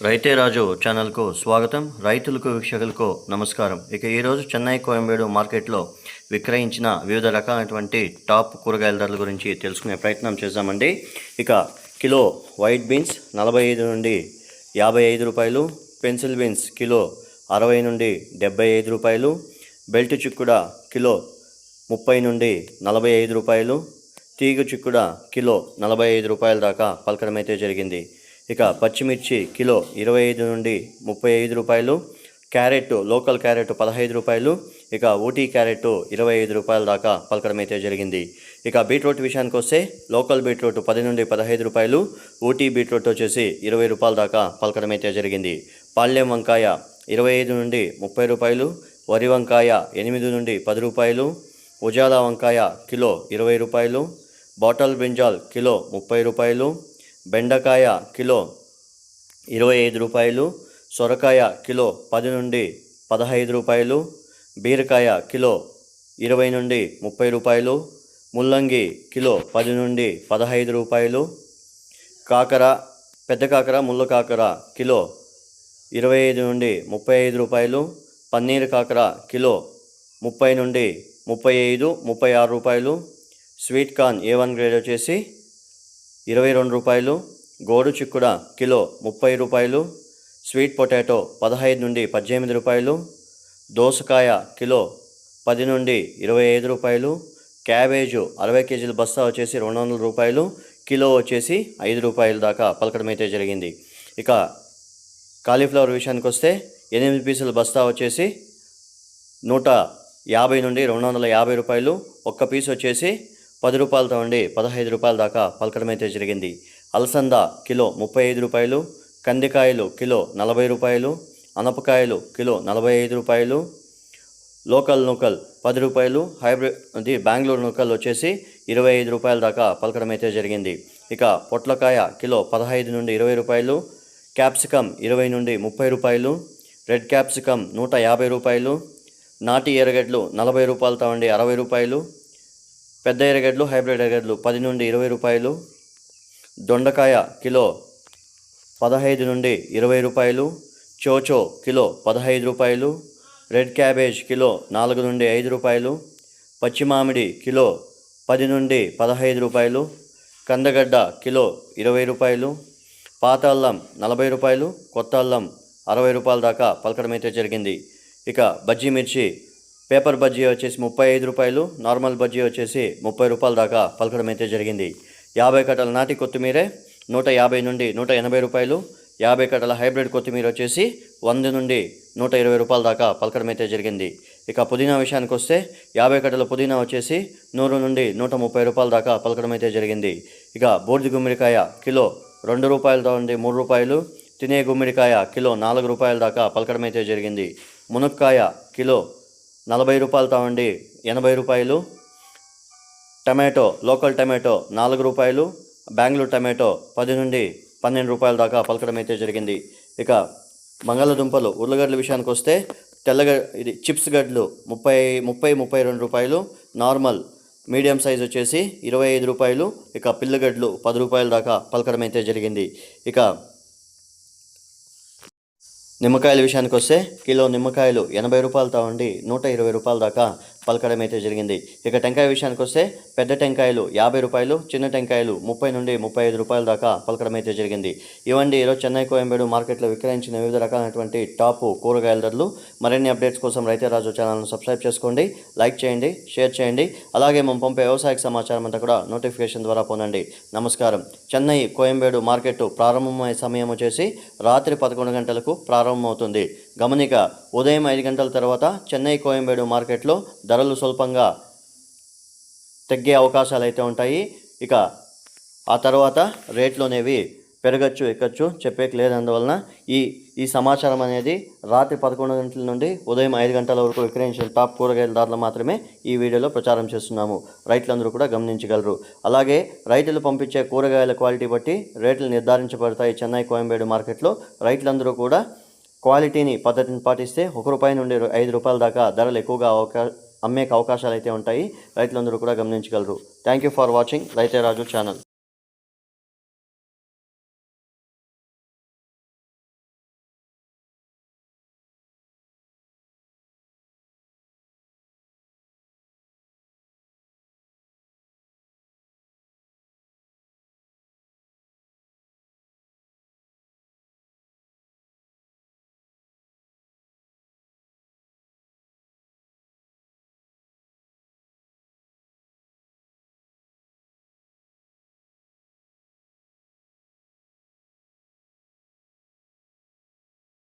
రైతే రాజు ఛానల్కు స్వాగతం. రైతులకు వీక్షకులకు నమస్కారం. ఇక ఈరోజు చెన్నై కోయంబేడు మార్కెట్లో విక్రయించిన వివిధ రకాలైనటువంటి టాప్ కూరగాయల ధరల గురించి తెలుసుకునే ప్రయత్నం చేద్దామండి. ఇక కిలో వైట్ బీన్స్ 45 నుండి 55 రూపాయలు, పెన్సిల్ బీన్స్ కిలో 60 నుండి 75 రూపాయలు, బెల్ట్ చిక్కుడ కిలో 30 నుండి 45 రూపాయలు, తీగ చిక్కుడ కిలో 45 రూపాయల దాకా పలకడం అయితే జరిగింది. ఇక పచ్చిమిర్చి కిలో 25 నుండి 35 రూపాయలు, క్యారెట్ లోకల్ క్యారెట్ 15 రూపాయలు, ఇక ఊటీ క్యారెట్ 25 రూపాయల దాకా పలకడం అయితే జరిగింది. ఇక బీట్రూట్ విషయానికి వస్తే లోకల్ బీట్రూట్ 10 నుండి 15 రూపాయలు, ఊటీ బీట్రూట్ వచ్చేసి 20 రూపాయల దాకా పలకడం అయితే జరిగింది. పాళ్యం వంకాయ 25 నుండి 30 రూపాయలు, వరి వంకాయ 8 నుండి 10 రూపాయలు, ఉజాల వంకాయ కిలో 20 రూపాయలు, బాటల్ బ్రింజాల్ కిలో 30 రూపాయలు, బెండకాయ కిలో 25 రూపాయలు, సొరకాయ కిలో 10 నుండి 15 రూపాయలు, బీరకాయ కిలో 20 నుండి 30 రూపాయలు, ముల్లంగి కిలో 10 నుండి 15 రూపాయలు, కాకర పెద్ద కాకర ముళ్ళ కాకర కిలో 25 నుండి 35 రూపాయలు, పన్నీర్ కాకర కిలో 30 నుండి 36 రూపాయలు, స్వీట్ కార్న్ A1 గ్రేడ్ వచ్చేసి 22 రూపాయలు, గోడు చిక్కుడ కిలో 30 రూపాయలు, స్వీట్ పొటాటో 15 నుండి 18 రూపాయలు, దోసకాయ కిలో 10 నుండి 25 రూపాయలు, క్యాబేజు 60 కేజీల బస్తా వచ్చేసి 200 రూపాయలు, కిలో వచ్చేసి 5 రూపాయల దాకా పలకడం అయితే జరిగింది. ఇక కాలీఫ్లవర్ విషయానికి వస్తే 8 పీసుల బస్తా వచ్చేసి 150 నుండి 250 రూపాయలు, ఒక్క పీస్ వచ్చేసి 10 రూపాయలతో ఉండి 15 రూపాయల దాకా పలకడం అయితే జరిగింది. అలసంద కిలో 35 రూపాయలు, కందికాయలు కిలో 40 రూపాయలు, అనపకాయలు కిలో 45 రూపాయలు, లోకల్ నూకల్ 10 రూపాయలు, హైబ్రిడ్ బెంగళూరు నూకల్ వచ్చేసి 25 రూపాయల దాకా పలకడం అయితే జరిగింది. ఇక పొట్లకాయ కిలో 15 నుండి 20 రూపాయలు, క్యాప్సికమ్ 20 నుండి 30 రూపాయలు, రెడ్ క్యాప్సికమ్ 150 రూపాయలు, నాటి ఎర్రగడ్డలు 40 రూపాయలతో ఉండి 60 రూపాయలు, పెద్ద ఎర్రగడ్డలు హైబ్రిడ్ ఎర్రగడ్డలు 10 నుండి 20 రూపాయలు, దొండకాయ కిలో 15 నుండి 20 రూపాయలు, చోచో కిలో 15 రూపాయలు, రెడ్ క్యాబేజ్ కిలో 4 నుండి 5 రూపాయలు, పచ్చి మామిడి కిలో 10 నుండి 15 రూపాయలు, కందగడ్డ కిలో 20 రూపాయలు, పాత అల్లం 40 రూపాయలు, కొత్త అల్లం 60 రూపాయల దాకా పలకడం అయితే జరిగింది. ఇక బజ్జీ మిర్చి పేపర్ బజ్జీ వచ్చేసి 35 రూపాయలు, నార్మల్ బజ్జీ వచ్చేసి 30 రూపాయల దాకా పలకడం అయితే జరిగింది. 50 కట్టల నాటి కొత్తిమీర 150 నుండి 180 రూపాయలు, 50 కట్టల హైబ్రిడ్ కొత్తిమీర వచ్చేసి 100 నుండి 120 రూపాయల దాకా పలకడం అయితే జరిగింది. ఇక పుదీనా విషయానికి వస్తే 50 కట్టల పుదీనా వచ్చేసి 100 నుండి 130 రూపాయల దాకా పలకడం అయితే జరిగింది. ఇక బూర్ది గుమ్మడికాయ కిలో 2 రూపాయలతో ఉండి 3 రూపాయలు, తినే గుమ్మడికాయ కిలో 4 రూపాయల దాకా పలకడం అయితే జరిగింది. మునక్కాయ కిలో 40 రూపాయలతో ఉండి 80 రూపాయలు, టమాటో లోకల్ టమాటో 4 రూపాయలు, బెంగళూరు టమాటో 10 నుండి 12 రూపాయల దాకా పలకడం అయితే జరిగింది. ఇక బంగాళదుంపలు ఉర్లగడ్డల విషయానికి వస్తే ఇది చిప్స్ గడ్డలు 32 రూపాయలు, నార్మల్ మీడియం సైజ్ వచ్చేసి 25 రూపాయలు, ఇక పిల్లగడ్డలు 10 రూపాయల దాకా పలకడం అయితే జరిగింది. ఇక నిమ్మకాయల విషయానికి వస్తే కిలో నిమ్మకాయలు 80 రూపాయలతో ఉండి 120 రూపాయల దాకా పలకడం అయితే జరిగింది. ఇక టెంకాయ విషయానికి వస్తే పెద్ద టెంకాయలు 50 రూపాయలు, చిన్న టెంకాయలు 30 నుండి 35 రూపాయల దాకా పలకడం అయితే జరిగింది. ఇవండి ఈరోజు చెన్నై కోయంబేడు మార్కెట్లో విక్రయించిన వివిధ రకాలైనటువంటి టాప్ కూరగాయల ధరలు. మరిన్ని అప్డేట్స్ కోసం రైతే రాజు ఛానల్ను సబ్స్క్రైబ్ చేసుకోండి, లైక్ చేయండి, షేర్ చేయండి. అలాగే మనం పంపే వ్యవసాయ సమాచారం అంతా కూడా నోటిఫికేషన్ ద్వారా పొందండి. నమస్కారం. చెన్నై కోయంబేడు మార్కెట్ ప్రారంభమయ్యే సమయం వచ్చేసి రాత్రి 11 గంటలకు ప్రారంభమవుతుంది. గమనిక, ఉదయం 5 గంటల తర్వాత చెన్నై కోయంబేడు మార్కెట్లో ధరలు స్వల్పంగా తగ్గే అవకాశాలు అయితే ఉంటాయి. ఇక ఆ తర్వాత రేట్లు అనేవి పెరగచ్చు, ఎక్కచ్చు, చెప్పేకి లేదు. అందువలన ఈ సమాచారం అనేది రాత్రి 11 గంటల నుండి ఉదయం 5 గంటల వరకు విక్రయించిన టాప్ కూరగాయల ధరలు మాత్రమే ఈ వీడియోలో ప్రచారం చేస్తున్నాము. రైతులందరూ కూడా గమనించగలరు. అలాగే రైతులు పంపించే కూరగాయల క్వాలిటీ బట్టి రేట్లు నిర్ధారించబడతాయి. చెన్నై కోయంబేడు మార్కెట్లో రైతులందరూ కూడా క్వాలిటీని పద్ధతిని పాటిస్తే 1 రూపాయి నుండి 5 రూపాయల దాకా ధరలు ఎక్కువగా అమ్మే అవకాశాలు అయితే ఉంటాయి. రైతులందరూ కూడా గమనించగలరు. థ్యాంక్ యూ ఫర్ వాచింగ్ రైతే రాజు ఛానల్.